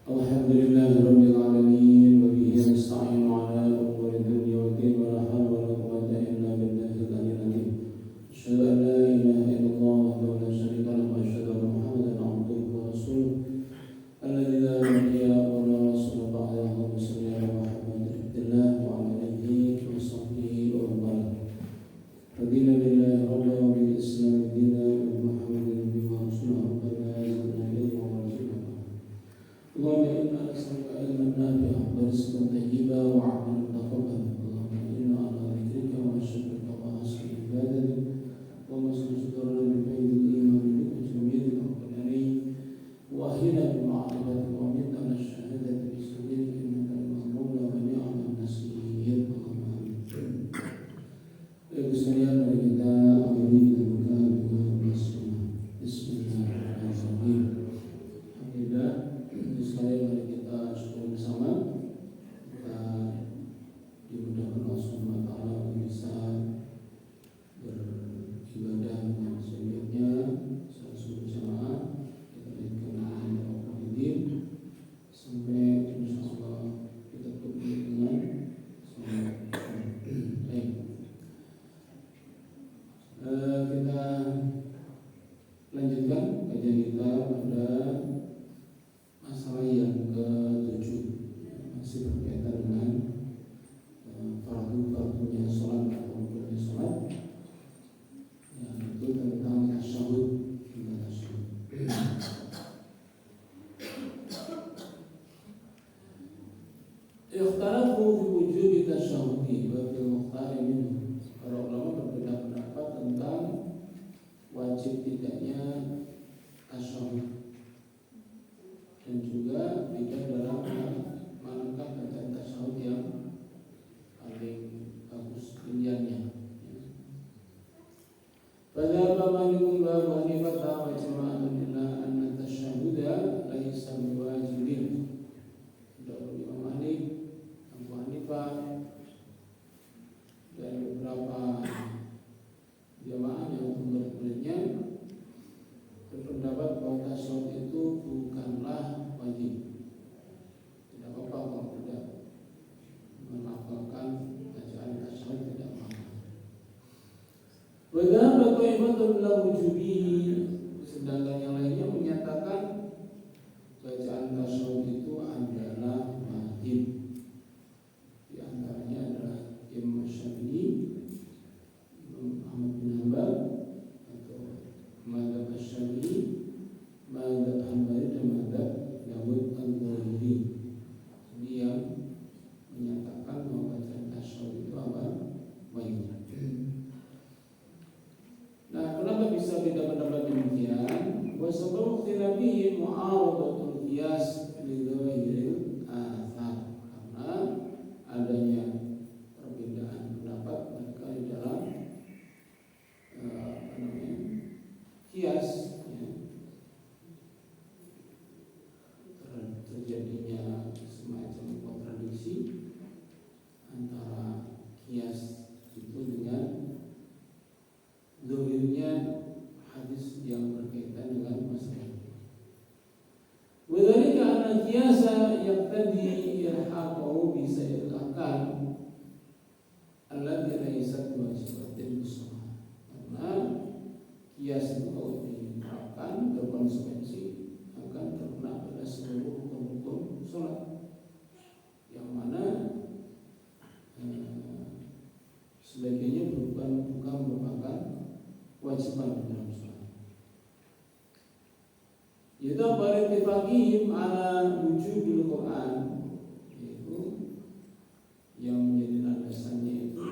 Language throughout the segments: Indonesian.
Alhamdulillahirabbil alamin wa bihi nasta'inu ala umuri dunya waddin wa la hawla wa la quwwata illa billahil aliyyil azim. Asyhadu an la ilaha illallah wahdahu la syarika lahu wa asyhadu anna Muhammadan abduhu wa rasuluh alladzi la nabiyya wa la rasula ba'dahu. Allahumma shalli ala Muhammadin abdillah wa ala alihi wa sahbihi wa man radiya billahi rabban wa bil islam dinan wa Muhammadin nabiyyan wa rasulan rabbana zidna ilma wa warzuqna. Allahumma inna nas'aluka ilman nafi'an wa rizqan thayyiban wa 'amalan mutaqabbalan. Allahumma inna 'ala dhikrika wa syukrika wa husni ibadatik wa masdurna min bainil iman bika jamil al-qadari wa ahlina bil ma'rifati wa min al-shahadati bi sabrilika innaka al-mawla wa ni'mal nasir. Allahumma amin. Ibu sekalian, mari kita awali kita buka dengan basmalah. Bismillahirrahmanirrahim. Alhamdulillah. Sekali mari kita syukur bersama. Kita dimudahkan Allah Subhanahu wa taala untuk bisa beribadah dengan sebaiknya secara berjamaah. Kita lanjutkan dengan Al-Qur'an sampai insyaallah kita tutup dengan salat. Baik. Kita lanjutkan kajian kita pada masalah yang ke-7, masih berkaitan dengan fardu-fardunya sholat atau rukunnya sholat, yaitu tentang tasyahud. Ikhtalafu fi wujubi tasyahudi wa fil mukhtari minhu. Para ulama berbeda pendapat tentang wajib tidaknya tasyahud dan juga beda dalam manakah bacaan tasyahud yang paling bagus pilihannya. Pada Malikun wa Abu Hanifah wa jama'atun ila anna tasyahuda laisa biwajibin. Dari Imam Malik, Abu Hanifah dan beberapa jamaah yang murid-muridnya berpendapat bahwa tasyahud itu bukanlah wajib. Tidak apa-apa kalau tidak melafalkan bacaan tasyahud, tidak apa-apa. Wa dhahaba ta'ifatun la wujubihi, sedangkan yang lainnya menyatakan bacaan tasyahud itu adalah wajib. Di antaranya adalah Imam Syafi'i, Imam Ahmad bin Hanbal atau mazhab Syafi'i, mazhab Hambali dan mazhab Dawud al-Zahiri. Ini yang menyatakan bahwa bacaan tasyahud itu apa? Wajib. Nah, kenapa bisa beda pendapat demikian? Wa sababu ikhtilafihi mu'aradatul qiyas li dhahiril athar. Karena adanya perbedaan pendapat mereka di dalam kias, terjadinya semacam kontradiksi antara kias itu dengan zahirnya hadis yang berkaitan dengan masalah ini. Wa dzalika anna qiyasa yaqtadi ilhaqahu bi sayyidil ahkam allati laysat wajibatin bis-shalah. Karena kias itu kalau diterapkan berkonsekuensi akan terkena pada seluruh hukum-hukum sholat, yang mana sebagiannya bukan merupakan kewajiban dalam sholat. Yaitu barittifaqihim ala wujubil Quran, yaitu yang menjadi landasannya itu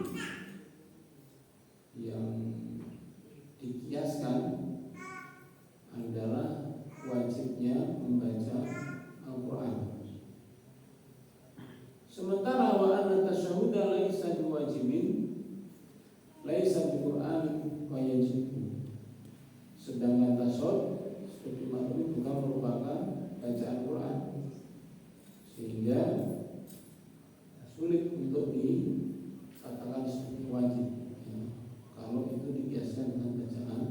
yang dikiaskan adalah wajibnya membaca Al-Quran. Sementara wa anna tasyahuda laisa biwajibin, laisa bi-Qur'an wa yajib. Sedangkan tasyahud seperti maklum bukan merupakan bacaan Quran, sehingga sulit untuk dikatakan seperti wajib, ya, kalau itu dikiaskan dengan bacaan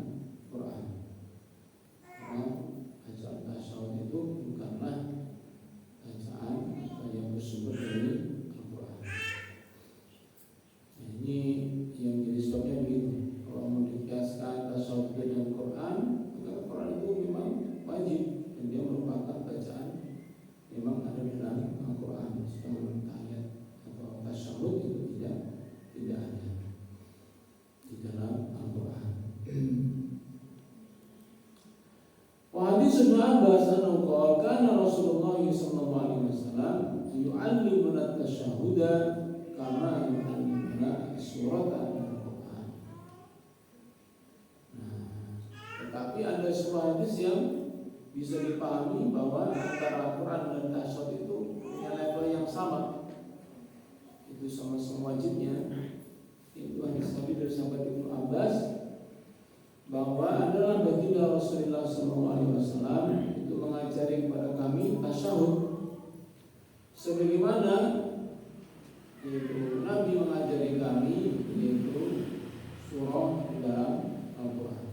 Quran. dengan Quran, maka Quran itu memang wajib dan dia merupakan bacaan memang ada dalam Al-Quran. Sedangkan tahiyat atau tasyahud itu tidak ada di dalam Al-Quran. Wa hadis Ibnu Abbas annahu qala kana Rasulullah sallallahu alaihi wasallam yu'allimuna at-tasyahhuda kama yu'allimuna surata al-Qur'an. Nah, tetapi ada sebuah hadis yang bisa dipahami bahwa antara Al-Quran dan tasyahud itu punya level yang sama. Itu sama-sama wajibnya. Itu hadis Nabi dari sahabat Ibnu Abbas bahwa adalah baginda Rasulullah SAW itu mengajari kepada kami tasyahud sebagaimana itu Nabi mengajari kami yaitu surah dalam Al-Quran.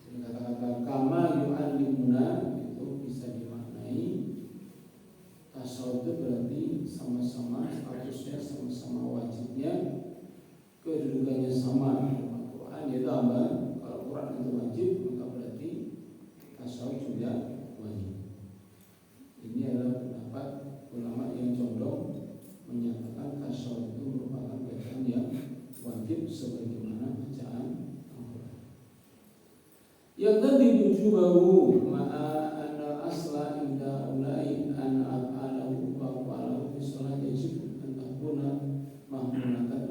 Jadi kata-kata kama yu'allimuna itu bisa dimaknai tasyahud itu berarti sama-sama statusnya, sama-sama wajibnya, kedudukannya sama. Yaitu apa? Kalau Quran itu wajib, maka berarti tasyahud juga wajib. Ini adalah pendapat ulama yang condong menyatakan tasyahud itu merupakan bacaan yang wajib sebagaimana bacaan Al-Quran. Yang tadi tujubahu ma'a anal asla inda ulai an af'alahu wa af'alahu fi sholat yajib an takuna mahmunatan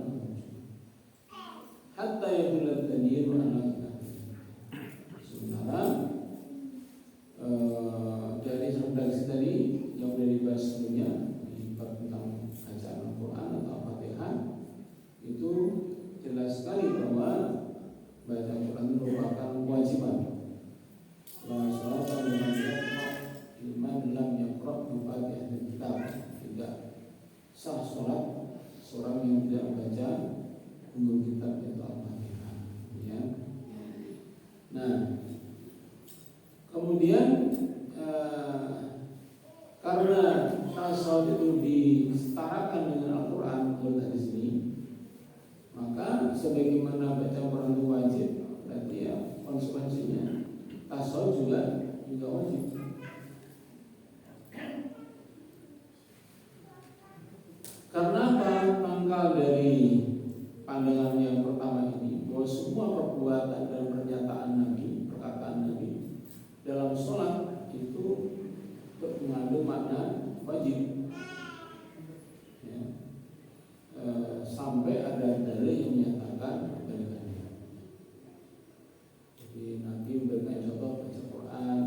hatta yadulat dalil ala kitabih. Sementara dari redaksi tadi yang sudah dibahas sebelumnya di bab tentang bacaan Al-Quran atau Al-Fatihah itu jelas sekali bahwa baca Al-Quran merupakan kewajiban. La sholata liman yaqra liman lam yaqra bi Fatihatil kitab. Tidak sah sholat seorang yang tidak membaca ummul kitab yaitu Al-Fatihah, ya. Nah, kemudian karena tasyahud itu disetarakan dengan Al-Quran menurut hadis ini, maka sebagaimana baca Al-Quran itu wajib, berarti ya konsekuensinya tasyahud juga wajib. Karena apa? Pangkal dari pandangan yang pertama ini bahwa semua perbuatan dan pernyataan Nabi, perkataan Nabi dalam sholat itu mengandung makna wajib, ya. Sampai ada dalil yang menyatakan kebalikannya. Jadi Nabi memberikan contoh baca Quran,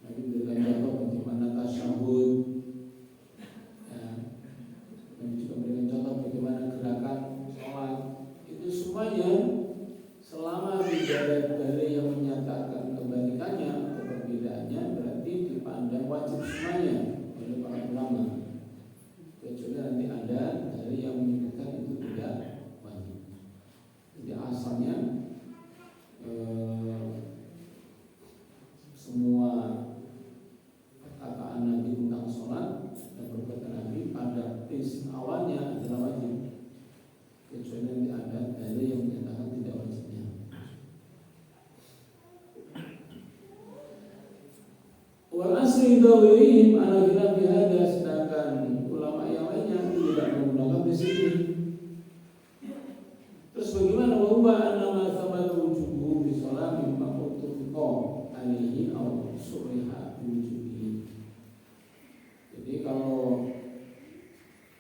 Nabi memberikan contoh bagaimana tasyahud, ya. Nabi juga memberikan contoh bagaimana gerakan sholat. Itu semuanya selama tidak ada dalil yang menyatakan kebalikannya atau perbedaannya, berarti dipandang wajib semuanya oleh para ulama, kecuali nanti ada dalil yang menyebutkan itu tidak wajib. Jadi asalnya semua perkataan Nabi tentang sholat dan perbuatan Nabi pada prinsip awalnya adalah wajib, kecuali nanti ada dalil yang menyatakan tidak wajibnya. Wal asri dawirihim ala khilaf bihada, sedangkan ulama yang lainnya tidak menggunakan prinsip ini. Terus bagaimana bahwa nama sahabat wujubu bi sholat mimma utfiqa alaihi aw suriha wujubi. Jadi kalau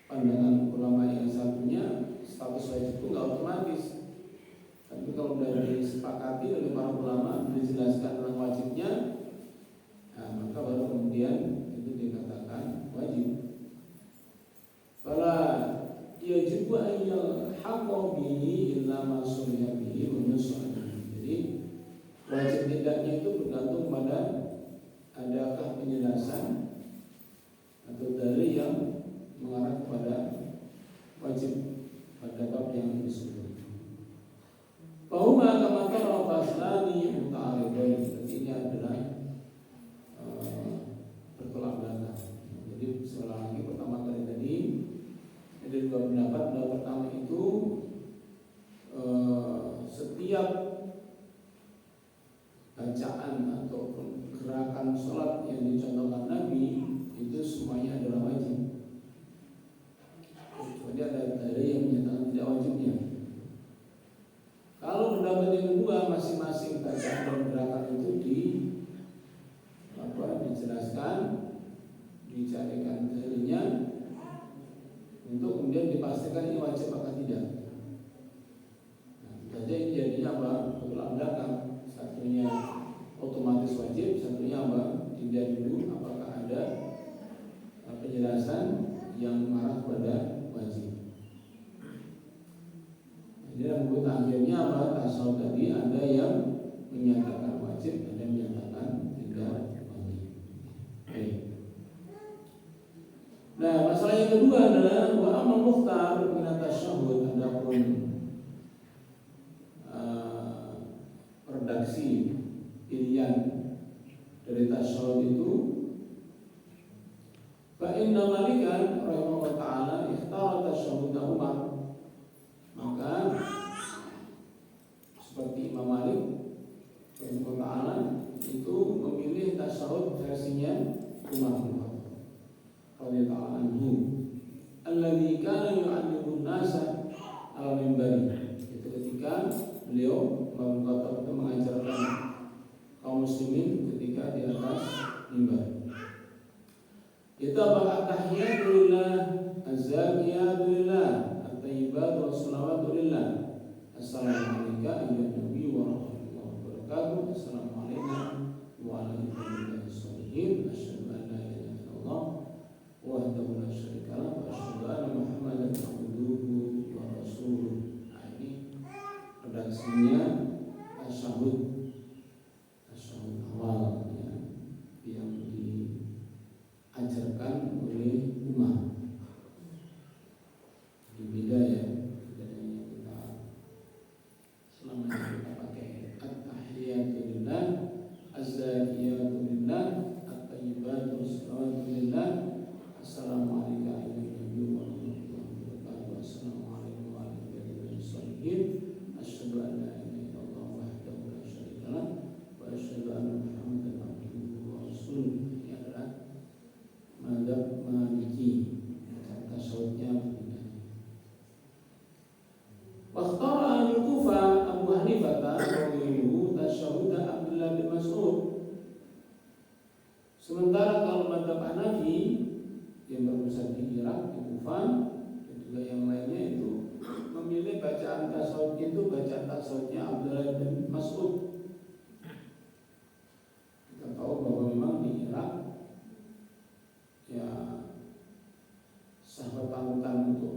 pandangan ulama yang satunya status wajib itu nggak otomatis, tapi kalau sudah disepakati oleh para ulama dijelaskan tentang wajibnya, nah, maka baru kemudian itu dikatakan wajib. Fala yajibu ayyal haqqo bihi illa ma suriha bihi wa nusani. Jadi wajib tidaknya itu bergantung pada adakah penjelasan atau dalil yang mengarah kepada wajib pada bab yang disebut. Bahuma kama tara faslani muta'aridain. Ini adalah bertolak belakang. Jadi setelah lagi pertama kali tadi ada dua pendapat. Pendapat pertama itu setiap bacaan ataupun gerakan sholat yang dicontohkan Nabi itu semuanya adalah wajib. Kecuali ada dalil yang menyatakan tidak wajibnya. Kalau pendapat yang kedua, masing-masing bacaan dan gerakan itu dijelaskan, dicarikan dalilnya untuk kemudian dipastikan ini wajib atau tidak. Jadi jadinya apa? Bertolak belakang. Satunya otomatis wajib, satunya apa? Tidak dulu apakah ada penjelasan yang mengarah kepada wajib. Jadi dalam buku akhirnya apa? Tasawuf tadi ada yang menyatakan wajib, ada yang menyatakan tidak wajib. Baik. Nah, masalah yang kedua adalah wa amal mukhtar min at-tasyahhud, adapun redaksi pilihan dari tasyahhud itu fa inna malikan rahimahullah ta'ala ikhtara tasyahhud Umar, maka seperti Imam Malik rahimahullah ta'ala itu memilih tasyahhud versinya Umar radhiyallahu anhu alladzi kana yu'allimu an-nasa al-minbari, itu ketika beliau itu mengajarkan kaum muslimin ketika di atas mimbar. Itu apa? At-tahiyatu lillah, az-zakiyatu lillah, at-tayyibatu was-salawatu lillah. Assalamu alayka ayyuhan nabiy wa rahmatullahi wa barakatuh. Assalamu alayna wa ala ibadillahi sholihin. Asyhadu an la ilaha illallah wahdahu la syarika lahu wa asyhadu anna Muhammadan abduhu wa rasuluh. Nah, ini redaksinya tasyahud awal ya, yang diajarkan oleh Umar. Ini beda ya, bedanya kita selama ini kita pakai at-tahiyatu lillah, az-zakiyatu lillah, at-tayyibatu was-salawatu lillah. Assalamu alayka ayyuhan nabiy wa rahmatullahi wa barakatuh. Assalamu alaykum wa ala ibadillahi sholihin. Asyhadu an la ilaha illallah wahdahu la syarika lahu wa asyhadu anna Muhammadan abduhu wa rasuluh. Ini adalah mazhab Maliki. Tasawufnya berbeda. Wakhtara al-Kufah Abu Hanifah radhiyallahu tasyahhud Abdullah bin Mas'ud. Sementara kalau mazhab Hanafi yang berpusat di Irak, di Kufah, dan juga yang lainnya itu memilih bacaan tasawuf itu bacaan tasawufnya Abdullah bin Mas'ud. Kita tahu bahwa memang di Irak ya sahabat panutan untuk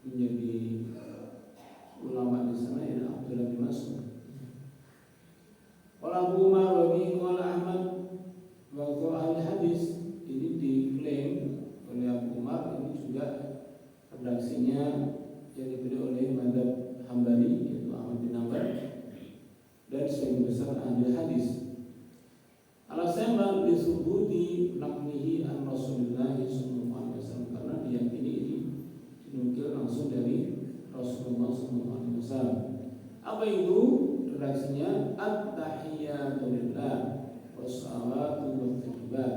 menjadi ulama di sana adalah Abdullah bin Mas'ud. Qala Abu Umar wa bihi qala Ahmad wa ahli hadis, ini diklaim oleh Abu Umar, ini juga redaksinya yang diberi oleh mazhab Hambali yaitu Ahmad bin Hanbal dan sebagian besar ahli hadis. Alasan disubuti naklihi an Rasulullah sallallahu alaihi wasallam, karena diyakini ini dinukil langsung dari Rasulullah sallallahu alaihi wasallam. Apa itu redaksinya? At-tahiyatu lillah was-salatu wat-thayyibat.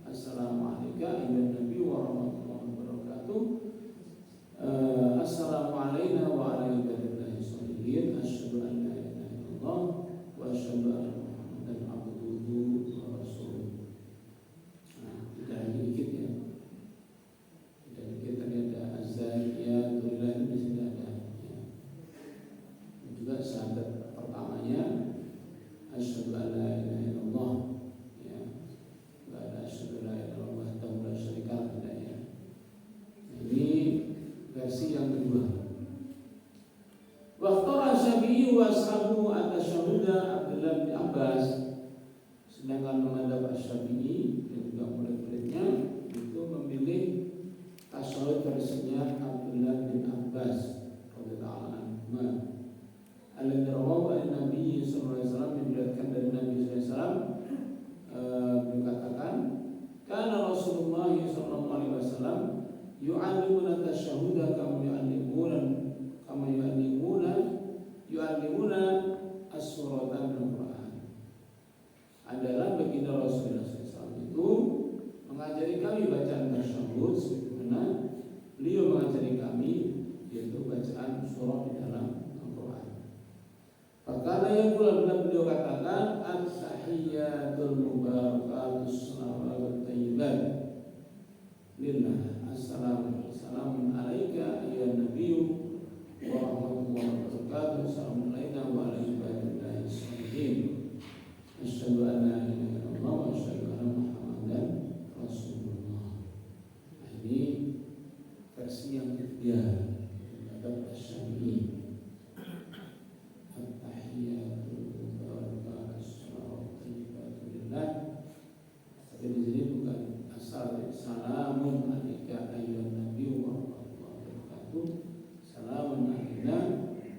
Assalamu alayka ayyuhan nabiy wa rahmatullahi wa barakatuh. Assalamu alayna wa ala ibadillahi sholihin. Asyhadu an la ilaha illallah wa asyhadu anna Muhammadan abduhu wa rasuluh. Nah, tidak dikit ya. Tidak dikit tadi ada az-zakiyatu lillah, di sini ada ya. Dan juga syahadat pertamanya asyhadu an la ilaha illallah. Versi yang kedua. Waqtara Syafi'i wa ashabuhu at-tasyahhuda Abdullah bin Abbas. Sedangkan mazhab Syafi'i dan juga murid-muridnya itu memilih tasyahhud versinya Abdullah bin Abbas radhiyallahu anhu. Alladzi rawahu an-Nabi sallallahu alaihi wasallam, diriwayatkan dari Nabi Assalamun alaika ya nabiyyu wa rahmatullahi wa barakatuh. Assalamu alaina wa ala ibadillahi sholihin. Asyhadu an la ilaha illallah wa asyhadu anna Muhammadan Rasulullah. Ini versi yang ketiga adab asy-syami'i. At-tahiyyatu barakatuh salawatu lillah. Tapi di sini bukan asal salamun alaika ayyuhan nabiyyu wa rahmatullahi wa barakatuh. Salamun alaina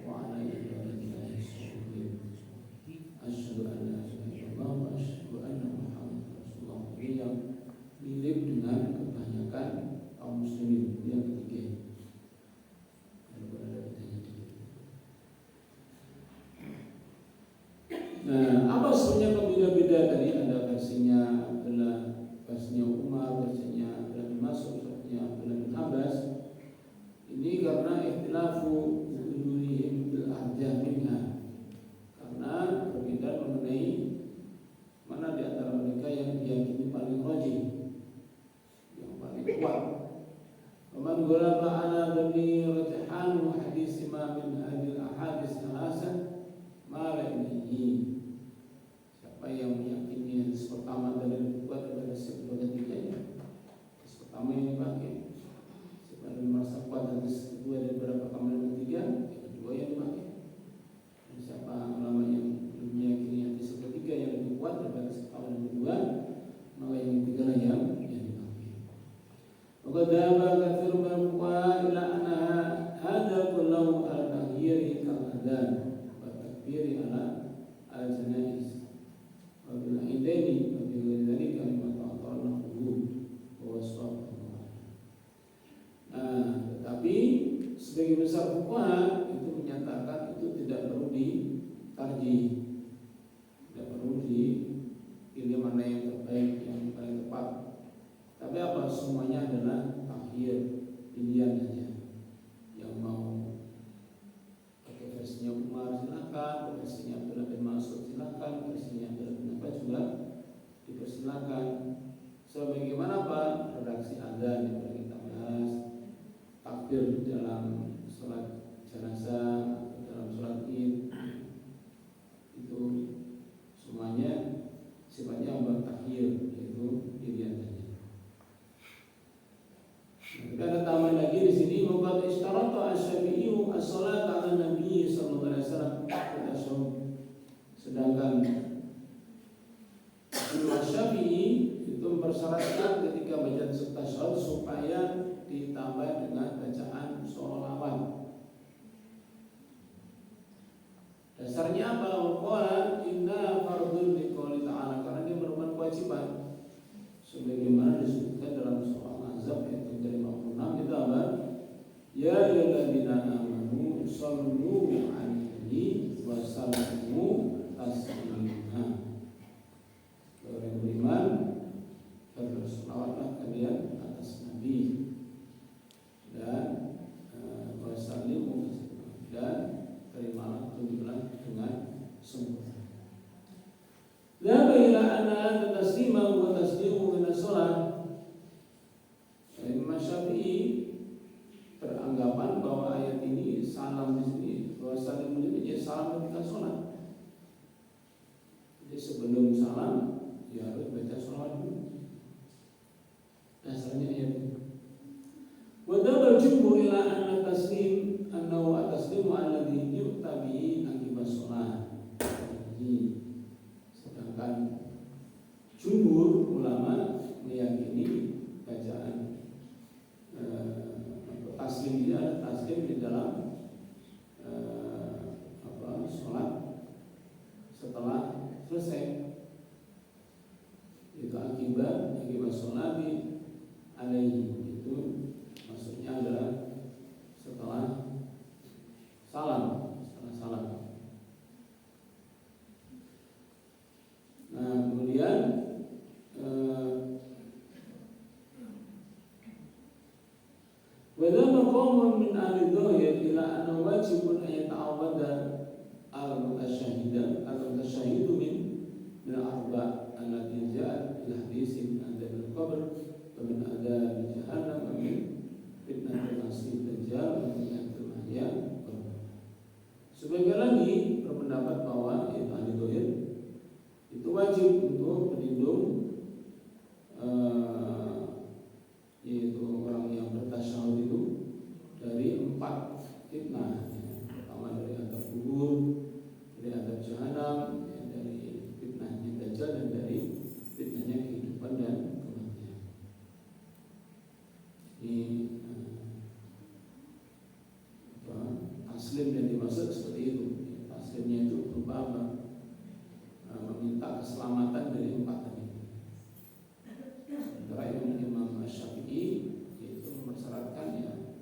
wa ala ibadillahi sholihin. Asyhadu an la ilaha illallah wa asyhadu anna Muhammadan Rasulullah. Ini yang mirip dengan kebanyakan kaum muslimin. Yang ketiga. Nah, apa sebenarnya pembeda-beda tadi? Ada versinya Abdullah, versinya Umar, versinya Abdullah bin Mas'ud, versinya Abdullah bin Abbas. Ini karena ikhtilafu ululihim bil arjah minha. Karena perbedaan mengenai mana di antara mereka yang diyakini paling rajih, yang paling kuat. Waman ghalaba ala dhanni rajahan hadis ma min hadil ahadis alasan malaihi. Siapa yang meyakini hadis pertama dan lebih kuat daripada kedua ketiganya, hadis pertama yang dipakai. Siapa yang merasa kuat hadis kedua daripada pertama dan ketiga, kedua yang dipakai. Dan siapa ulama yang belum meyakini hadis ketiga yang lebih kuat daripada pertama dan kedua, maka yang ketiga lah yang dipakai. Maka dahaba katsirun min al-fuqaha ila anna hadha kullahu al-taghyiri kal-adhan wa takbiri ala al-janaiz. Wabil aidaini wabil dzalika lima ta'athara al-qulub wa wasfah. Nah, tetapi sebagai besar fuqaha itu menyatakan itu tidak perlu ditarjih, tidak perlu dipilih mana yang terbaik, yang paling tepat. Tapi apa, semuanya adalah takhir, pilihan saja. Yang mau pakai versinya Umar silakan, versinya Abdullah bin Mas'ud silakan, versinya Abdullah bin Abbas juga dipersilakan. Sebagaimana apa redaksi adzan yang pernah kita bahas, takbir di dalam sholat jenazah, dalam sholat Id, itu semuanya sifatnya bertakhir, yaitu pilihan saja. Kita ada tambahan lagi di sini, waqad istarata asy-Syafi'i as-shalat 'ala Nabi sallallahu alaihi wasallam. Sedangkan Imam Syafi'i itu mempersyaratkan ketika baca tasyahud supaya ditambah dengan bacaan sholawat. Dasarnya apa? Waqala inna fardhun liqouli ta'ala, karena dia merupakan kewajiban sebagaimana disebutkan dalam surah Al-Ahzab ayat 56 itu apa? Ya ayyuhalladzina amanu shallu 'alaihi wa sallimu taslima. Orang yang beriman berselawatlah kalian atas Nabi dan wasallimu dan terimalah tunjuklah dengan sempurna. La ila anna taslima wa taslimu min as-shalah. Imam Syafi'i beranggapan bahwa ayat ini salam di sini, bahwa salim ini jadi salam ketika sholat. Jadi sebelum salam ya harus baca sholawat dulu. Dasarnya ayat ini. Wadabal jumhur ila anna taslim annahu at-taslimu alladhi yu'ta bihi aqibas shalah. Sedangkan jumhur ulama meyakini bacaan taslim ini ada taslim di dalam sholat setelah selesai. Itu akibat sholat alaihi, itu maksudnya adalah setelah salam. Nah, kemudian wadama qaumun min ahli dhahir ila anna wajibun an yata'awwada al-mutasyahidu min al-arba' allati ja'at bil hadis min adab al-qabr wa min adab jahannam wa min wajib untuk berlindung yaitu orang yang bertasyahud itu dari 4 fitnah. Pertama dari azab kubur, dari azab jahanam, dari fitnahnya dajjal, dan dari fitnahnya kehidupan dan kematian. Ini taslim yang dimaksud seperti itu. Taslimnya itu berupa apa? Meminta keselamatan dari 4 tadi. Sementara Imam Syafi'i itu mempersyaratkan ya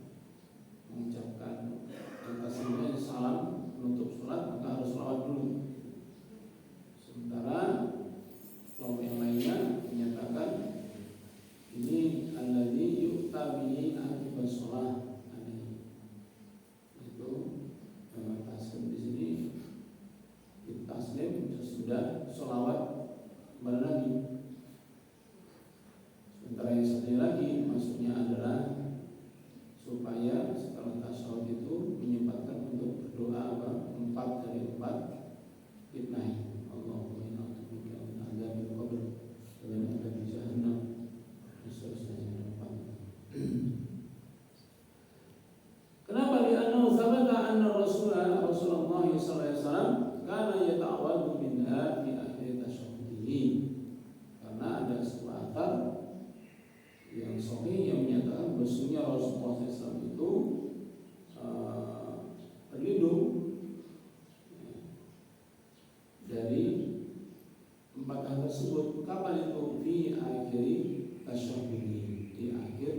mengucapkan taslimnya salam menutup sholat maka harus sholawat dulu. Sementara kelompok yang lainnya menyatakan ini alladzi yu'ta bihi aqibas shalah. Itu taslim di sini taslim sesudah sholawat kepada Nabi. Sementara yang satunya lagi maksudnya adalah supaya setelah tasyahud itu menyempatkan untuk berdoa 4 dari 4 fitnah. Allahumma inna a'udzubika min adzabil qabr wa min adzabi jahannam. Seterusnya 4. Kenapa? Li'annahu thabata anna Rasulullah sallallahu alaihi wasallam kana yata'awwadhu minha fi akhir tasyahhudihi. Karena ada sebuah athar yang sahih yang menyatakan bahwasanya Rasulullah SAW itu berlindung dari 4 hal tersebut. Kapan itu? Fi akhir tasyahhudihi, di akhir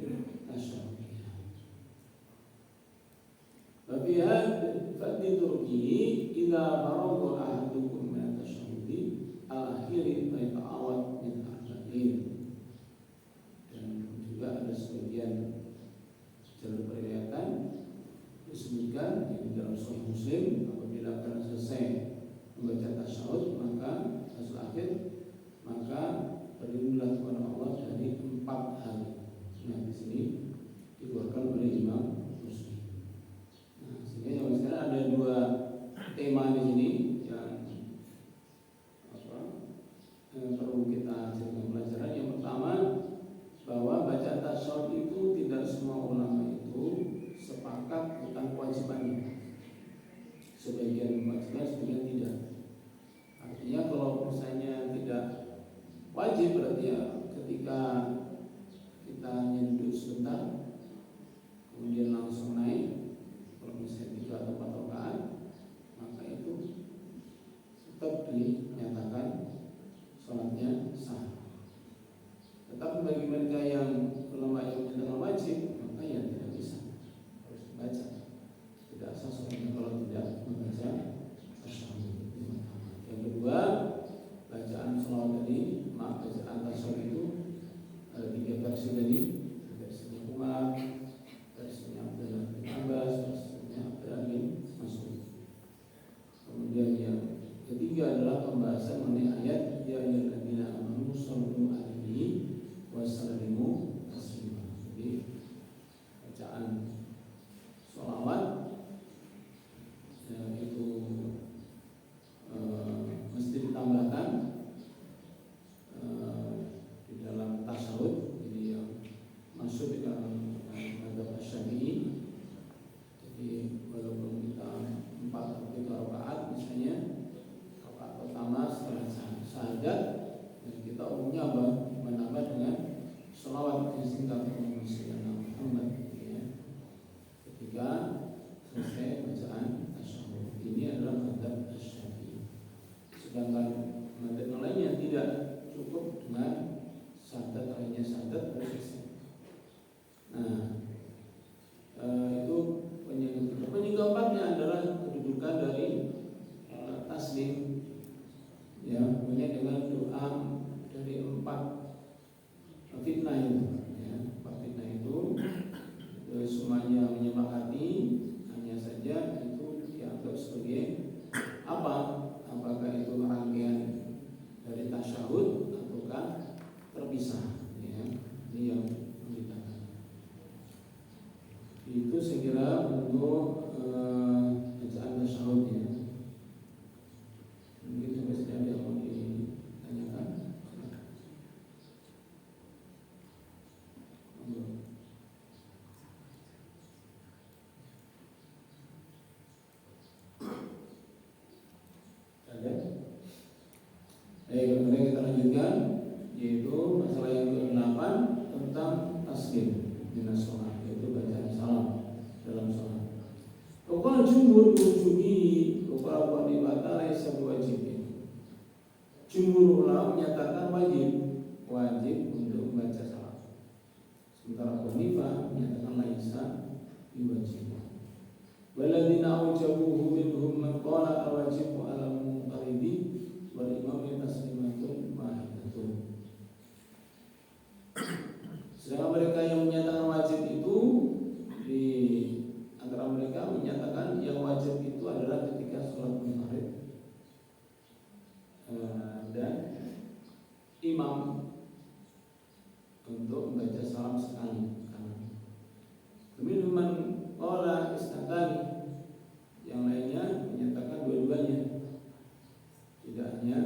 tasyahhudnya. Babihan fadli turkihi ila faradu ahadukum min tasyahhudi al-akhiri fa yata'awwad min arba'in. Dan juga ada sebagian jalur periwayatan disebutkan di dalam Sahih Muslim apabila kalian selesai membaca tasyahud maka hasil akhir maka berlindunglah kepada Allah dari 4 hal. Nah di sini dikeluarkan oleh Imam Muslim. Nah sehingga yang sekarang ada 2 tema di sini yang perlu kita jadikan pelajaran. Yang pertama, bahwa bacaan tasyahud itu tidak semua ulama itu sepakat tentang kewajibannya. Sebagian kewajiban, sebagian tidak. Artinya kalau misalnya tidak wajib berarti ya ketika kita nyentuh sebentar kemudian langsung naik, kalau misalnya 3 atau 4 rakaat maka itu tetap dinyatakan sholatnya sah. Tetapi bagi mereka yang ulama yang menyatakan wajib maka ya tidak bisa, harus dibaca. Tidak sah sholatnya kalau tidak membaca tasyahud. Yang kedua, bacaan sholawat tadi, bacaan tasyahud itu ada 3 versi tadi. Versinya Umar, versinya Abdullah bin Abbas, versinya Abdullah bin Mas'ud. Kemudian yang ketiga adalah pembahasan mengenai ayat ya ayyuhalladzina amanu shallu alaihi wasallimu taslima. Jadi bacaan sholawat itu mesti ditambahkan di dalam tasyahud. Jadi yang masuk di dalam mazhab Syafi'i. Jadi walaupun kita 4 atau 3 rakaat misalnya, rakaat pertama setelah syahadat dan kita umumnya menambah dengan sholawat yang singkat Muhammad ya. Ketika selesai bacaan tasyahud, ini adalah mazhab Syafi'i. Sedangkan mazhab yang lainnya tidak cukup dengan syahadat, hanya syahadat selesai. Nah, itu penyebab keempatnya adalah kedudukan dari taslim. Ya, punya dengan doa dari 4 fitnah itu. Ya, 4 fitnah itu semuanya menyepakati, hanya saja itu dianggap sebagai apa? Apakah itu rangkaian dari tasyahud ataukah terpisah? Ya, ini yang Kemudian kita lanjutkan, yaitu masalah yang ke-8 tentang taslim minas sholat, yaitu bacaan salam dalam sholat. Pokoknya jumhur ujubi beberapa dibatal yang wajib. Jumhur ulama menyatakan wajib untuk membaca salam. Sementara Abu Hanifah menyatakan laisa wajib. Waladina ujabuhu minhum man qala al-wajibu ala muqarribi wal imam taslimatun wahidatun. Sedangkan mereka yang menyatakan wajib itu, di antara mereka menyatakan yang wajib itu adalah ketika sholat maghrib dan imam untuk membaca salam sekali. Kemudian qala isnatani, yang lainnya menyatakan dua-duanya, tidak hanya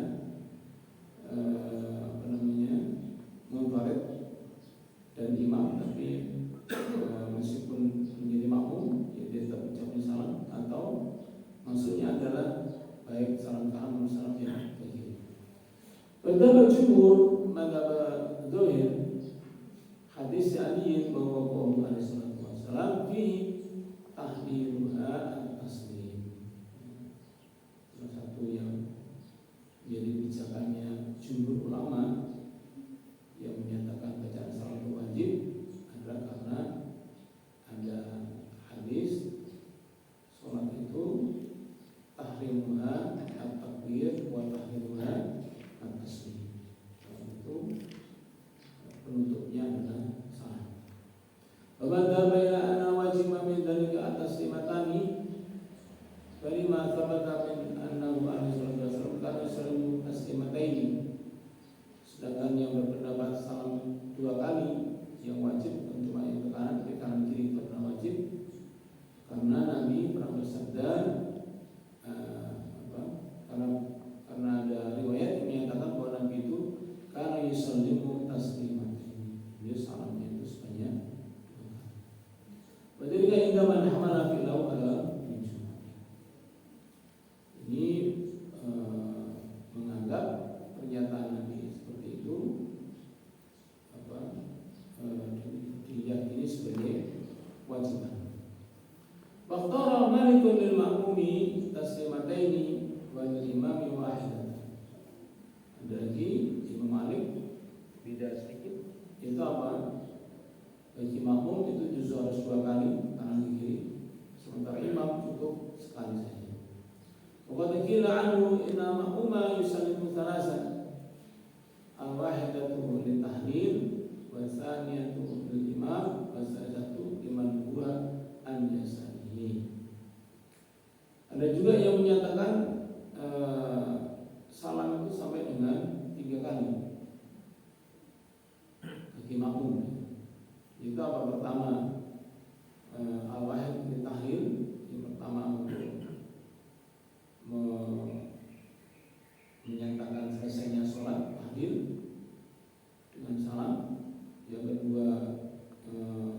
munfarid dan imam, tapi meskipun menjadi makmum ya dia tetap ucapkan salam, atau maksudnya adalah baik salam kanan maupun salam yang kiri. Pada jumhur madzhab dzahir hadis Ali bahwa Rasulullah SAW fi tahliluha at-taslim. Salah satu yang jadi bijakannya jumhur ulama yang menyatakan bacaan salam itu wajib adalah karena ada hadis sholat itu tahliluha at-takbir wa tahliluha at-taslim. Itu penutupnya adalah salam. Wabada baina anna wajib min dzalika at-taslimatani falima thabata min annahu alaihi wasallam kana yusallimu taslimataini. Sedangkan yang berpendapat salam 2 kali yang wajib, cuma yang ke kanan kiri itu pernah wajib, karena Nabi pernah bersabda karena ada riwayat yang menyatakan bahwa Nabi itu kana yusallimu taslimatain, dia salamnya itu sebanyak 2 kali. Wadhalika inda man hamala fil ala ini menganggap pernyataan Nabi seperti itu diyakini sebagai wajiban. Waqtara Malikun lil ma'mumi taslimataini wal imami wahidatan. Ada lagi Imam Malik beda sedikit, itu apa? Bagi makmum itu justru harus 2 kali kanan kiri, sementara imam cukup sekali saja. Waqad qila anhu inna ma'muma yusallimu thalathan, al-wahidatu li tahlil wa thaniyatu lil imam wa thalithatu liman huwa an yasarihi. Ada juga yang menyatakan salam itu sampai dengan 3 kali bagi makmum. Itu apa? Pertama al-wahid li tahlil, yang pertama untuk menyatakan selesainya sholat tahlil dengan salam, yang kedua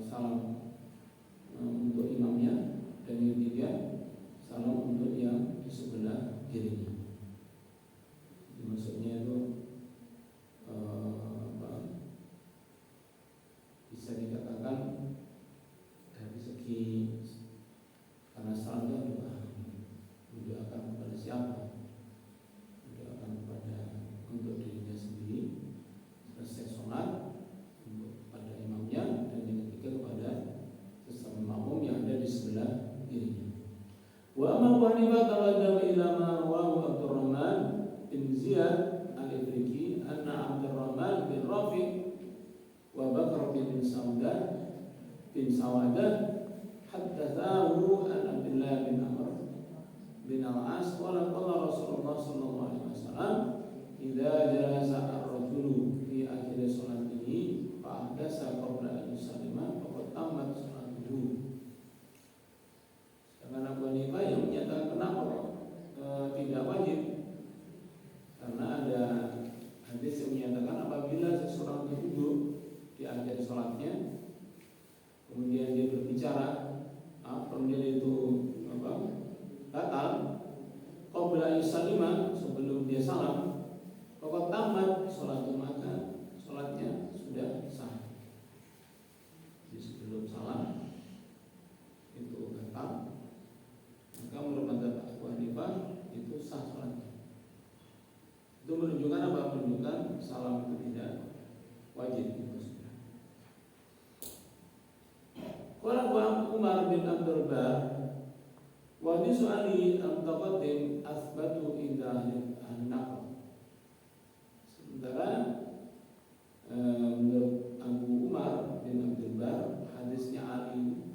salam untuk imamnya, dan yang ketiga salam untuk yang di sebelah kirinya. Maksudnya itu bisa dikatakan dari segi, karena salamnya mendoakan kepada siapa? Mendoakan untuk dirinya sendiri selesai sholat, untuk pada imamnya, dan yang ketiga kepada sesama makmum yang ada di sebelah kirinya. Wa amma Abu Hanifah tawaddama ila ma rawahu Abdurrahman bin Ziyad al-Ifriqi anna Abdurrahman bin Rafi wa Bakr bin Sawadah haddatsahu an Abdullah bin Amr bin Al-As qala Rasulullah sallallahu alaihi wasallam idza jalasa ar-rajulu fi akhir salatihi fa ahdasa qabla an yusallima faqad tammat salatuhu. Sedangkan Abu Hanifah yang menyatakan kenapa tidak wajib, karena ada hadis yang menyatakan apabila seseorang itu duduk di akhir salatnya, kemudian dia berbicara, kemudian itu batal qabla yusalima, sebelum dia salam, maka Itu menunjukkan apa? Menunjukkan salam itu tidak wajib. Qala Umar bin Abdul Bar wa bi su'ali al-taqaddim athbatu inda an-naql. Sementara menurut Abu Umar bin Abdul Bar, hadisnya Ali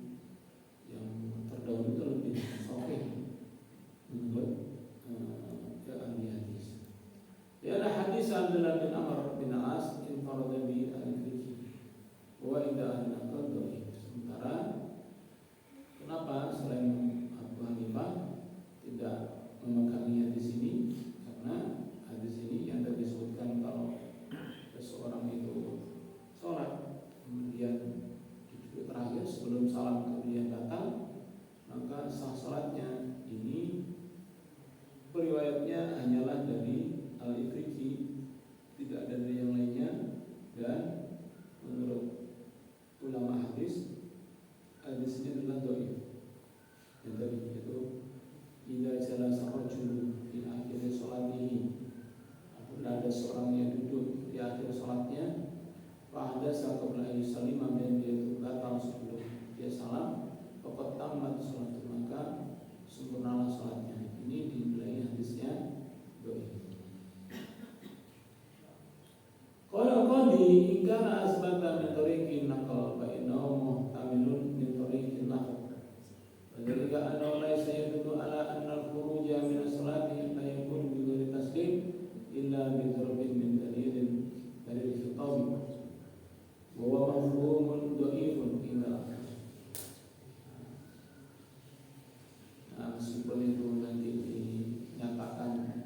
yang terdahulu itu lebih sahih menurut ahli hadis. Ya, hadis Abdullah bin Amr bin As infarada bi al-fiqh wa inda an-naql. Sementara kenapa selain Abu Hanifah tidak memegangi hadis ini? Karena hadis ini yang tadi disebutkan kalau seseorang itu sholat kemudian di terakhir sebelum salam kemudian datang, maka sah sholatnya. Ini periwayatnya hanyalah dari Al-Ifriqi, tidak ada dari yang lainnya, dan menurut ulama hadis ini adalah dhaif. Yang tadi itu idza jalasa rajulun fi akhir sholatihi, apabila ada seorang yang duduk di akhir sholatnya, fa hadasa qabla an yusallima, dan dia itu batal sebelum dia salam, faqad tammat sholat, maka sempurnalah sholatnya. Ini dinilai hadisnya dhaif. Qala qadi in kana asbata min tariqin naqal fa innahu muhtamilun min tariqin naqal. Wadhalika annahu laysa yadullu ala anna al-khuruja min as-salati la yakunu bi ghairi taslim illa bi dharbin min dalilin dari khitab wa huwa mafhumun dhaifun inda. Nah, meskipun itu nanti dinyatakan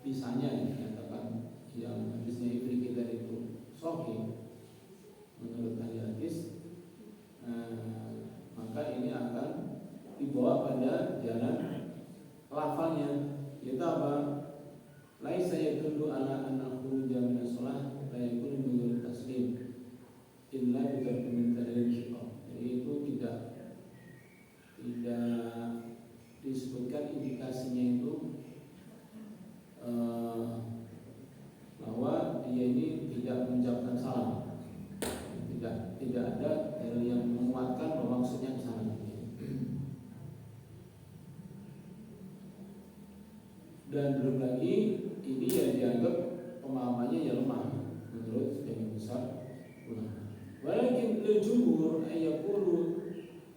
bisanya dinyatakan yang hadisnya Ifriqi tadi itu sahih menurut ahli hadis, maka ini akan dibawa pada jalan lafalnya, yaitu apa? Laisa yadullu ala anna khuruja min as-shalah la yakunu bi ghairi taslim illa bi dzarbin min dalil khitab. Jadi itu tidak disebutkan indikasinya itu bahwa dia ini tidak mengucapkan salam. Tidak ada dalil yang menguatkan bahwa maksudnya ke sana. Dan belum lagi ini yang dianggap pemahamannya yang lemah menurut sebagian besar ulama. Walakin al-jumhur ayaqulu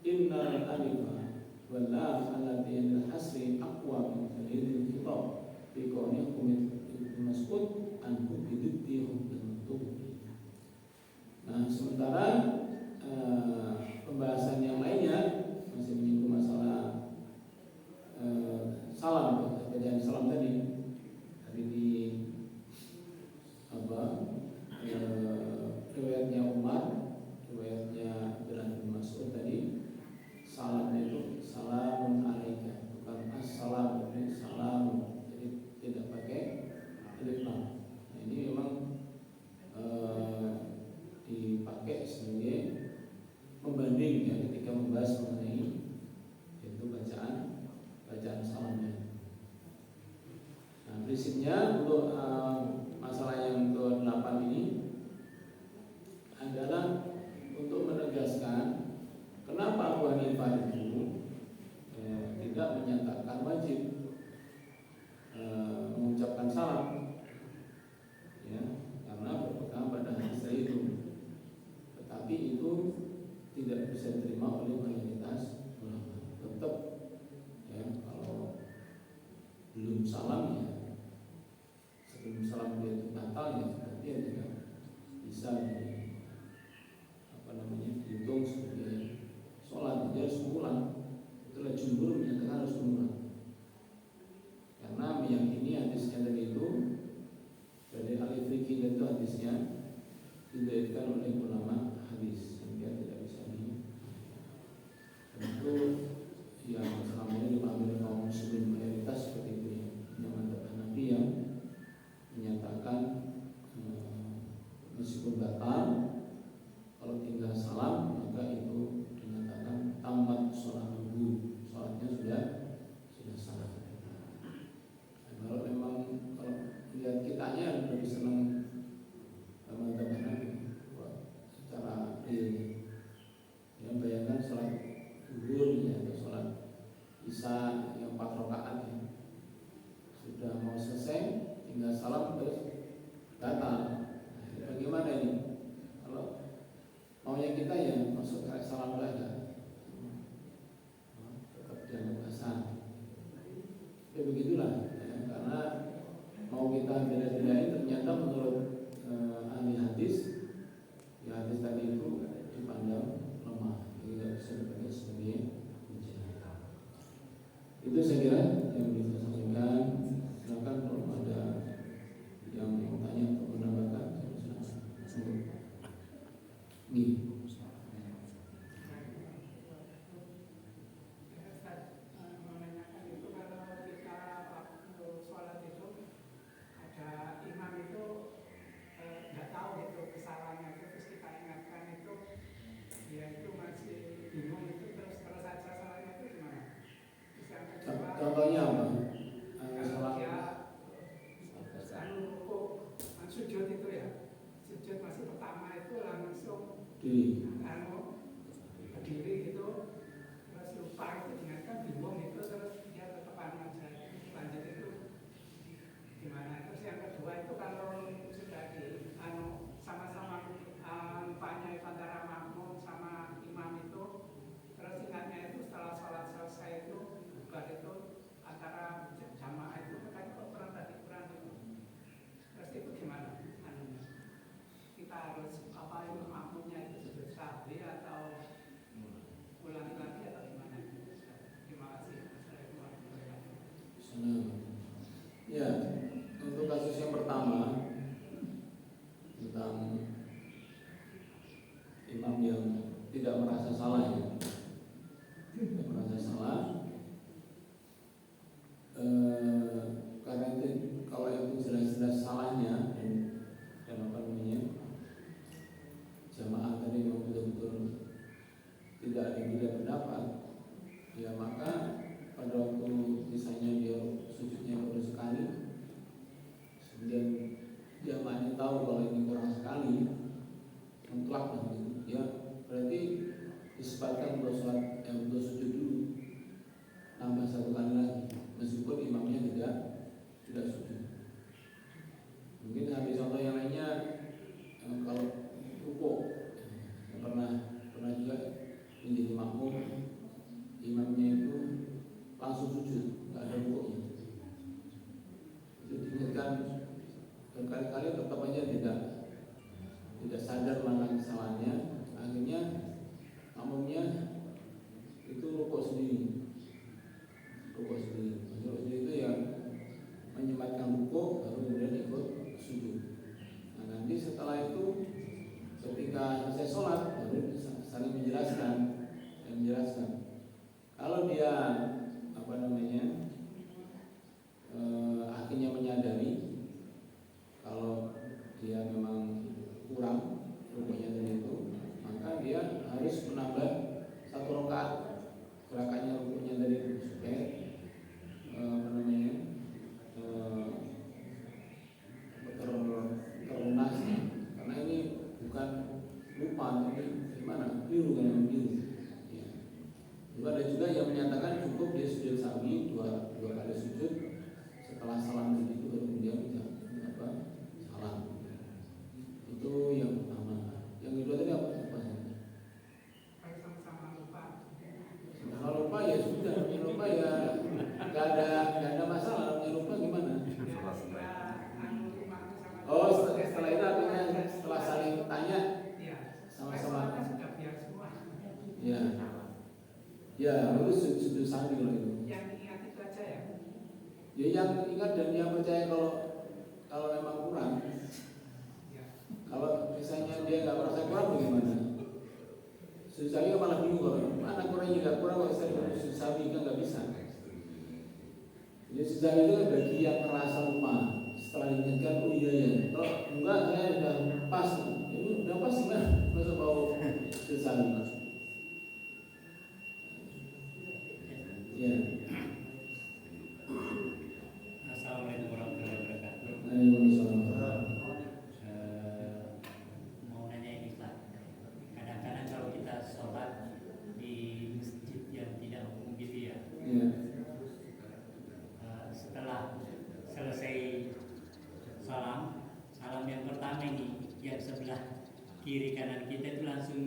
innal alifa wal lam allati al-hasri aqwa min dalil al-khitab bi qawli Ibnu Mas'ud anhu bididdi hukm tubuh. Nah, sementara pembahasan yang lainnya masih menyinggung masalah salam, bacaan salam tadi di riwayatnya Umar, riwayatnya Ibnu Mas'ud tadi, salamnya itu salamun alaika, bukan assalam, ini salamun, jadi tidak pakai alif lam. Nah, ini memang dipakai sebagai pembanding ya ketika membahas mengenai itu bacaan salamnya. Nah, prinsipnya untuk masalah yang ke-8 ini adalah untuk menegaskan kenapa Abu Hanifah itu tidak menyatakan wajib mengucapkan salam, ya, karena berpegang pada hadis itu. Tetapi itu tidak bisa diterima oleh mayoritas ulama. Tetap ya, kalau belum salam ya, sebelum salam dia itu batal ya, berarti ya tidak bisa dihitung sebagai sholat, dia harus mengulang. Itulah jumhur menyatakan harus mengulang, karena meyakini hadisnya tadi itu dari Al-Ifriqi itu hadisnya didirikan oleh ulama hadis, sehingga tidak bisa itu yang selama ini dipahami kaum muslim mayoritas seperti itu ya, yang madzhab Hanafi yang menyatakan meskipun batal sudah mau selesai tinggal salam terus batal. Nah, bagaimana ini? Kalau maunya kita ya masuk ke salam lagi, tetap jangan basah. Ya begitulah ya, karena mau kita beda-bedain ternyata menurut ahli hadis, ya hadis tadi itu dipandang lemah, jadi tidak bisa dipakai sebagai hujah. Itu saya kira yang bisa sampaikan. Silakan kalau ada yang mau tanya atau menambahkan, silakan. Nih. Contohnya apa? Sujud itu ya, sujud masih pertama itu langsung berdiri gitu, terus lupa itu diingatkan, bingung itu, terus dia tetap aja lanjut itu gimana. Terus yang kedua itu kalau sudah di sama-sama lupanya itu antara makmum sama imam itu, terus ingatnya itu setelah sholat selesai itu bukan itu antara jamaah itu kan kurang tadi kurang itu. Terus itu gimana? Kita harus apa itu makmumnya itu sujud sahwi atau ulangi lagi atau gimana? Terima kasih. Ya, untuk kasus yang pertama tentang imam yang tidak merasa salah ya, tidak merasa salah. Karena itu kalau itu jelas-jelas salahnya dan apa namanya jamaah tadi memang betul-betul tidak ada yang tidak pendapat, ya maka pada waktu misalnya dia sujudnya baru sekali, kemudian jamaahnya tahu kalau ini kurang sekali, mutlak gitu, ya berarti disebutkan untuk sholat untuk sujud dulu, tambah satu kali lagi, meskipun imamnya tidak sujud. Mungkin habis contoh yang lainnya, kalau rukuk, pernah juga menjadi makmum, imamnya itu langsung sujud, nggak ada rukuknya. Itu diingatkan berkali-kali, tetap aja tidak sadar mana kesalahannya. Akhirnya makmumnya itu rukuk sendiri. Rukuk sendiri itu yang menyematkan rukuk baru kemudian ikut sujud. Nah nanti setelah itu ketika selesai sholat baru saling menjelaskan. Kalau dia apa namanya akhirnya menyadari kalau dia memang kurang rukuknya dari itu, maka dia harus menambah satu rakaat gerakannya rukuknya dari itu supaya terlunas, karena ini bukan lupa, tapi gimana biru kan biru. Ya. Ada juga yang menyatakan cukup dia sujud sahwi dua kali sujud setelah salam itu baru kemudian salam. Itu yang pertama. Yang kedua tadi apa? Sama-sama lupa. Kalau lupa ya sudah, lupa ya nggak ada masalah. Lupa gimana? Oh setelah itu artinya setelah saling tanya sama-sama. Ya harus sujud sahwi kalau itu. Yang ingat itu aja ya. Ya yang ingat dan yang percaya kalau memang kurang. Kalau misalnya dia nggak merasa kurang bagaimana? Sujud sahwi malah bingung kalau mana kurangnya, nggak kurang kalau saya sujud sahwi kan nggak bisa. Jadi sujud sahwi itu kan bagi yang merasa lupa. Setelah diingatkan, oh iya ya, kalau enggak saya udah pas, ini udah pas gimana? Masa mau sujud sahwi? Ya. Assalamualaikum warahmatullahi wabarakatuh. Mau nanya ini Pak, kadang-kadang kalau kita sholat di masjid yang tidak umum gitu ya, setelah sebelah kiri kanan kita itu langsung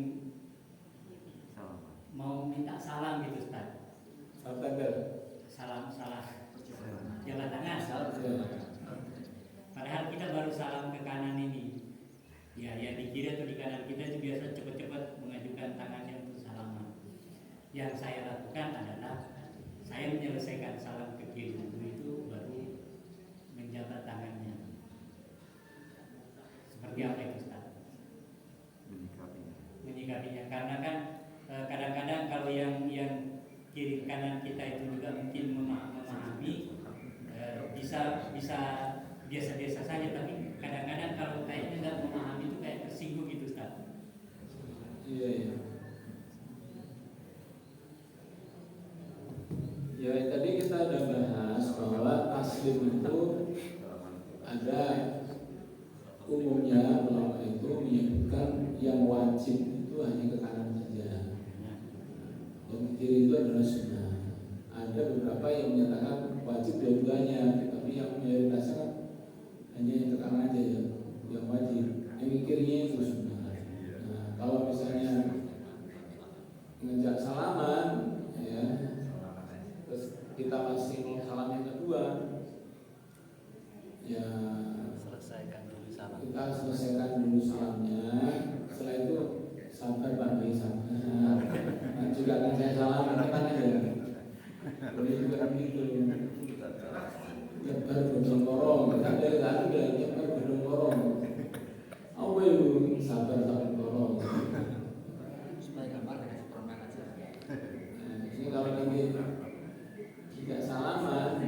mau minta salam gitu Ustaz. Salam jabat tangan. Padahal kita baru salam ke kanan ini. Ya, yang di kiri atau di kanan kita itu biasa cepat-cepat mengajukan tangannya untuk salaman. Yang saya lakukan adalah saya menyelesaikan salam ke kiri dulu itu baru menjabat tangannya. Seperti apa itu Ustaz? Menyikapinya. Karena kan kadang-kadang kalau yang kiri kanan kita itu juga mungkin memahami bisa biasa-biasa saja, tapi kadang-kadang kalau kayaknya nggak memahami itu kayak tersinggung gitu Ustaz. Iya. Ya tadi kita udah bahas bahwa taslim itu ada umumnya ulama itu menyebutkan yang wajib itu hanya ke kanan saja. Yang kiri itu adalah sunnah. Ada beberapa yang menyatakan wajib dua-duanya, tapi yang mayoritasnya hanya yang ke kanan aja ya, yang wajib. Yang kirinya itu sunnah. Nah, kalau misalnya ngejak salaman, ya, terus kita masih mau salam yang kedua, ya kita selesaikan dulu salamnya. Setelah itu sabar bagi sabar. Nah, juga akan saya salam kan aja. Boleh juga begitu. Jabar bodong korong, kita dari tadi udah jabar bodong korong. Apa itu sabar sampai korong? Supaya gambar dengan superman aja. Ini kalau nanti tidak salaman,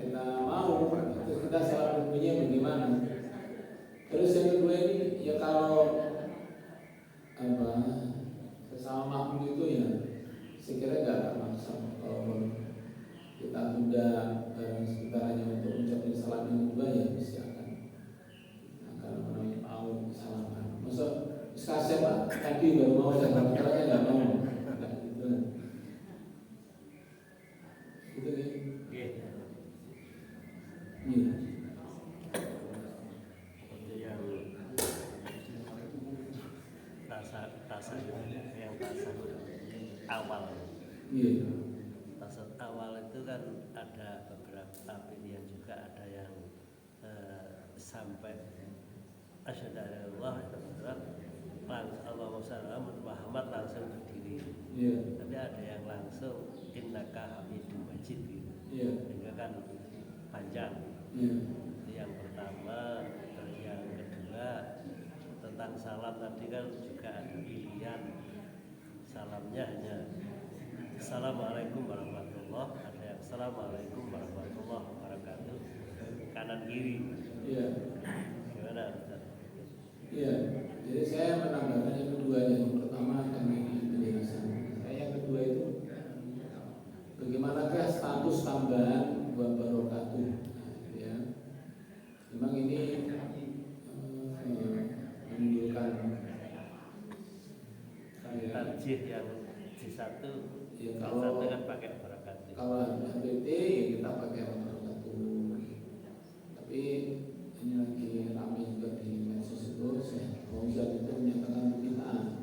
kita mau, terus kita salam dulunya bagaimana? Terus yang kedua ini ya kalau sesama makhluk itu ya sekiranya nggak ada maksud kalau kita tunda sebentar hanya untuk mengucapkan salam yang kedua ya silakan. Nah, kalau mau salaman, maksud kasih Pak tadi baru mau salam, caranya nggak mau, nggak gitu. Gitu nih. Iya. Awal. Iya. Tasawuf awal itu kan ada beberapa pilihan juga, ada yang sampai asyhadu an la ilaha illallah langsung Muhammad langsung berdiri. Iya. Tapi ada yang langsung innaka hamidum majid gitu. Iya. Sehingga kan panjang. Iya. Itu yang pertama. Terus yang kedua tentang salam tadi kan juga ada pilihan. Salamnya hanya Assalamualaikum warahmatullahi wabarakatuh, ada yang Assalamualaikum warahmatullahi wabarakatuh, kanan kiri. Iya. Gimana Ustaz? Iya. Jadi saya menambahkan yang kedua, yang pertama kami penjelasan. Saya yang kedua itu bagaimanakah status tambahan buat barokatuh? Ya. Memang ini menunjukkan tarjih yang di satu, ya, satu kan pakai barakatuh. Kalau HBT ya kita pakai barakatuh. Tapi ini lagi ramai juga di medsos itu, Fauzan itu menyatakan bid'ah.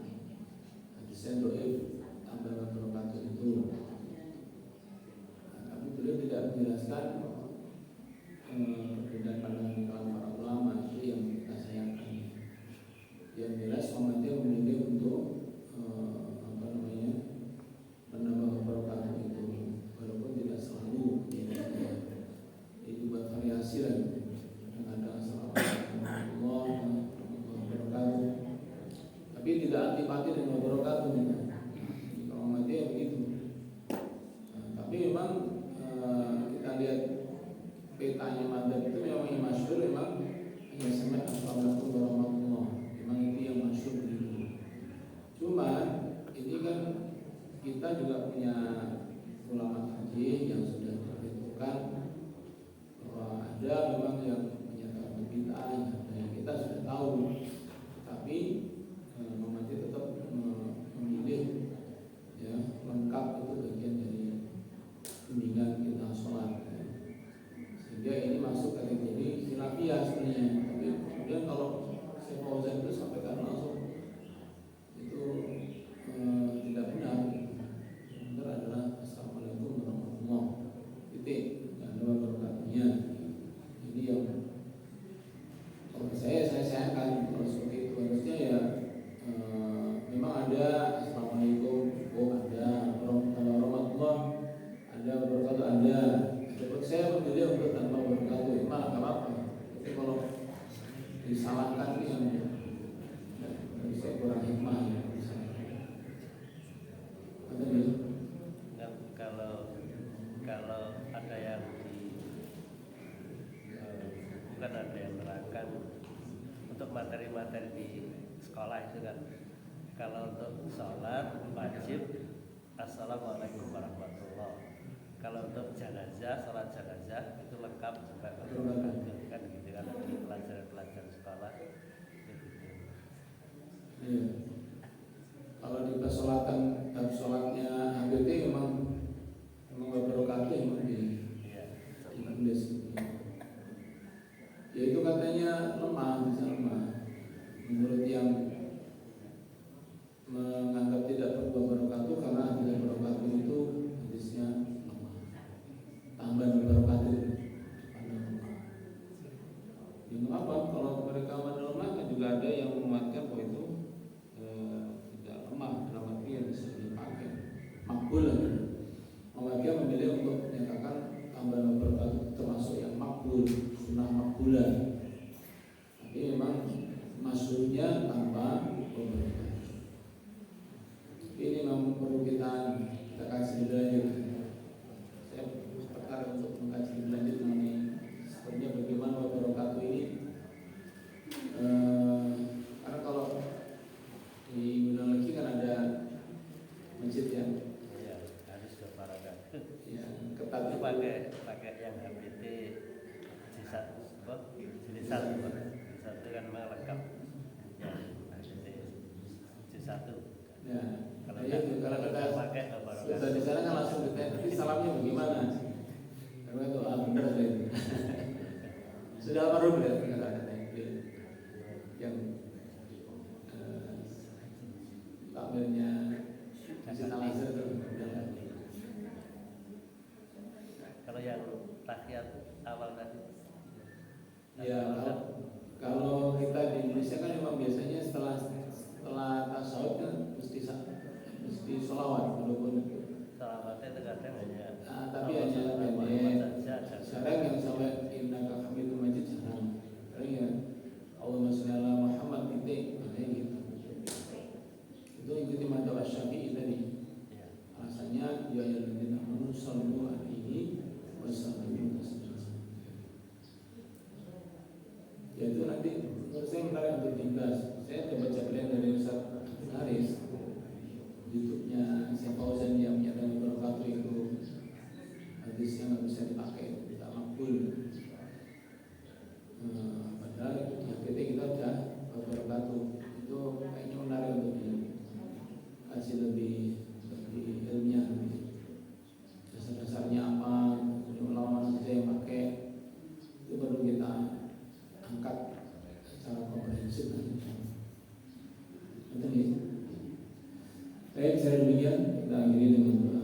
Hadisnya doib tambah barakatuh itu. Nah, tapi beliau tidak menjelaskan perbedaan pandangan kalangan para ulama itu yang kita sayangkan. Yang jelas umatnya memilih untuk menambah barakatuh itu, walaupun tidak selalu itu buat variasi lah. Ada assalamualaikum warahmatullahi wabarakatuh, tapi tidak antipati dengan barakatuh. Kalau mati ya begitu. Tapi memang kita lihat petanya madzhab itu memang yang masyhur memang hanya sampai assalamualaikum warahmatullahi. Memang itu yang masyhur begitu. Cuma ini kan kita juga punya ulama hadis yang sudah ditentukan bahwa ada memang yang menyatakan bid'ah, yang kita sudah tahu, tapi umat tetap memilih ya lengkap itu bagian dari bimbingan kita sholat, sehingga ini masuk kategori khilafiyah sebenarnya. Tapi kemudian kalau materi-materi di sekolah itu kan, kalau untuk sholat wajib assalamualaikum warahmatullah. Kalau untuk jenazah, sholat jenazah itu lengkap sampai wabarakatuh kan gitu kan, di pelajaran sekolah gitu. Iya. Kalau di persolatan dan sholatnya HBT memang wabarakatuh memang ditulis. Ya itu katanya lemah, bisa lemah. Menurut yang menganggap tidak perlu wabarakatuh karena hadis wabarakatuh itu hadisnya lemah. Tambahan wabarakatuh itu apa? Kalau mereka melemahkan juga ada yang menguatkan bahwa itu tidak lemah dalam arti yang bisa dipakai. Makbul. Muhammadiyah memilih untuk menyatakan tambahan wabarakatuh termasuk yang makbul, sunnah makbulah. Tapi memang maksudnya tanpa wabarakatuh. Ini memang perlu kita kasih belajar. Saya tertarik untuk mengkaji lanjut mengenai sebenarnya bagaimana wabarakatuh ini. Karena kalau di Gunung Legi kan ada masjid yang harus wabarakatuh. yang ketat Itu pakai yang HBT jenis satu kan memang lengkap. Yang HBT jenis satu. ya. Kalau Kalau kita pakai sudah wabarakatuh. di sana kan langsung ditanya, tapi salamnya bagaimana? Karena itu benar saya itu. Sudah baru kata-kata yang takbirnya masjid Al-Azhar itu. Kalau yang tahiyat awal tadi, Ya, kalau kita di Indonesia kan memang biasanya setelah tasawuf kan mesti sholawat walaupun salamatnya terkadang hanya tapi hanya pendek. Sekarang yang sampai innaka hamidum majid jarang. Paling ya Allahumma sholli ala Muhammad titik kayak gitu. Itu ikuti madzhab Syafi'i tadi. Alasannya ya ayyuhalladzina amanu shollu alaihi wa sallimu taslima. Ya itu nanti menurut saya menarik untuk dibahas. Saya coba baca pilihan dari Ustaz Haris, YouTube-nya Syekh Fauzan yang menyatakan wabarakatuh itu hadisnya nggak bisa dipakai, tidak makbul. Padahal di kita udah wabarakatuh itu kayaknya menarik untuk dikaji lebih ilmiah. Dasar-dasarnya apa, ulama saja yang pakai, itu perlu kita angkat secara komprehensif. Baik, saya demikian kita akhiri dengan